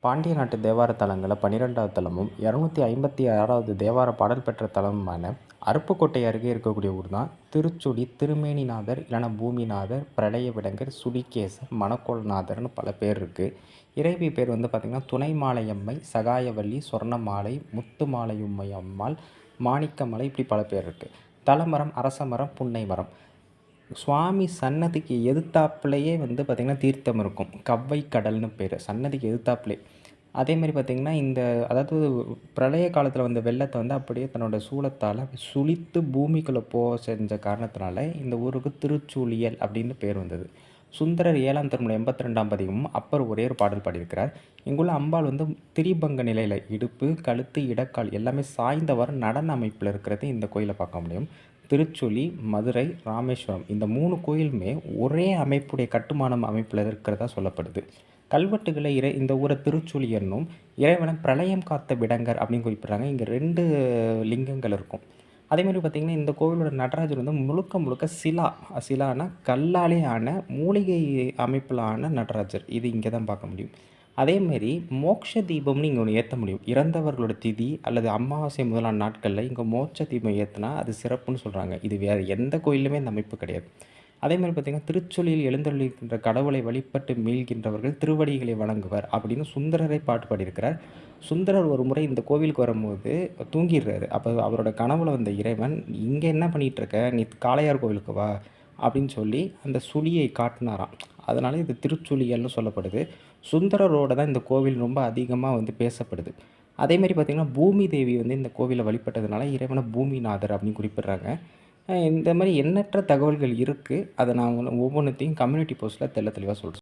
பாண்டிய நாட்டு தேவார தலங்களில் 12வது தலமும் 256வது தேவார பாடல் பெற்ற தலமுமான அருப்புக்கோட்டை அருகே இருக்கக்கூடிய ஊர் தான் திருச்சுழி. திருமேனிநாதர் இல்லைனா பூமிநாதர், பிரளய விடங்கர், சுடிகேசர், மணக்கோள்நாதர்னு பல பேர் இருக்குது. இறைவி பேர் வந்து பார்த்திங்கன்னா துணைமாலையம்மை, சகாயவல்லி, சொர்ணமாலை, முத்துமாலையும்மை அம்மாள், மாணிக்கமலை, இப்படி பல பேர் இருக்குது. தலமரம் அரசமரம், புன்னை மரம். சுவாமி சன்னதிக்கு எதிர்த்தாப்புலையே வந்து பார்த்திங்கன்னா தீர்த்தம் இருக்கும். கவ்வை கடல்னு பேர். சன்னதிக்கு எதிர்த்தாப்புலே. அதேமாதிரி பார்த்திங்கன்னா அதாவது பிரளய காலத்தில் வந்த வெள்ளத்தை வந்து அப்படியே தன்னோட சூலத்தால் சுழித்து பூமிக்குள்ளே போக செஞ்ச காரணத்தினால இந்த ஊருக்கு திருச்சூழியல் அப்படின்னு பேர் வந்தது. சுந்தரர் 7ஆம் திருமுறை 82ஆம் பதிகமும் அப்பர் ஒரே ஒரு பாடல் பாடியிருக்கிறார். இங்குள்ள அம்பாள் வந்து திரிபங்க நிலையில் இடுப்பு, கழுத்து, இடக்கால் எல்லாமே சாய்ந்தவாறு நடன அமைப்பில் இருக்கிறது இந்த கோயிலை பார்க்க முடியும். திருச்சுழி, மதுரை, ராமேஸ்வரம் இந்த 3 கோயிலுமே ஒரே அமைப்புடைய கட்டுமானம் அமைப்பில் இருக்கிறதா சொல்லப்படுது. கல்வெட்டுகளை இந்த ஊரை திருச்சுழி என்னும், இறைவனை பிரளயம் காத்த விடங்கர் அப்படின்னு குறிப்பிட்றாங்க. இங்கே 2 லிங்கங்கள் இருக்கும். அதேமாதிரி பார்த்திங்கன்னா இந்த கோவிலோட நடராஜர் வந்து முழுக்க முழுக்க சிலானா கல்லாலே ஆன மூலிகை அமைப்பில் ஆன நடராஜர். இது இங்கே தான் பார்க்க முடியும். அதேமாரி மோட்ச தீபம்னு இங்கே ஒன்று ஏற்ற முடியும். இறந்தவர்களோட திதி அல்லது அமாவாசை முதலான நாட்களில் இங்கே மோட்ச தீபம் ஏற்றினா அது சிறப்புன்னு சொல்கிறாங்க. இது வேறு எந்த கோயிலுமே இந்த அமைப்பு கிடையாது. அதேமாதிரி பார்த்திங்கன்னா திருச்சொலியில் எழுந்தருளிருக்கின்ற கடவுளை வழிபட்டு மீள்கின்றவர்கள் திருவடிகளை வணங்குவர் அப்படின்னு சுந்தரரை பாட்டு பாடியிருக்கிறார். சுந்தரர் ஒரு முறை இந்த கோவிலுக்கு வரும்போது தூங்கிடுறாரு. அப்போ அவரோட கனவுல வந்த இறைவன், இங்கே என்ன பண்ணிகிட்ருக்க, நீ காளையார் கோவிலுக்கு வா அப்படின்னு சொல்லி அந்த சுழியை காட்டினாராம். அதனால் இது திருச்சுழியல்னு சொல்லப்படுது. சுந்தரரோட தான் இந்த கோவில் ரொம்ப அதிகமாக வந்து பேசப்படுது. அதேமாதிரி பார்த்திங்கன்னா பூமி தேவி வந்து இந்த கோவிலை வழிபட்டதுனால இறைவனை பூமிநாதர் அப்படின்னு குறிப்பிட்றாங்க. இந்த மாதிரி எண்ணற்ற தகவல்கள் இருக்குது. அதை நான் ஒவ்வொன்றுத்தையும் கம்யூனிட்டி போஸ்ட்டில் தெளிவாக சொல்கிறேன்.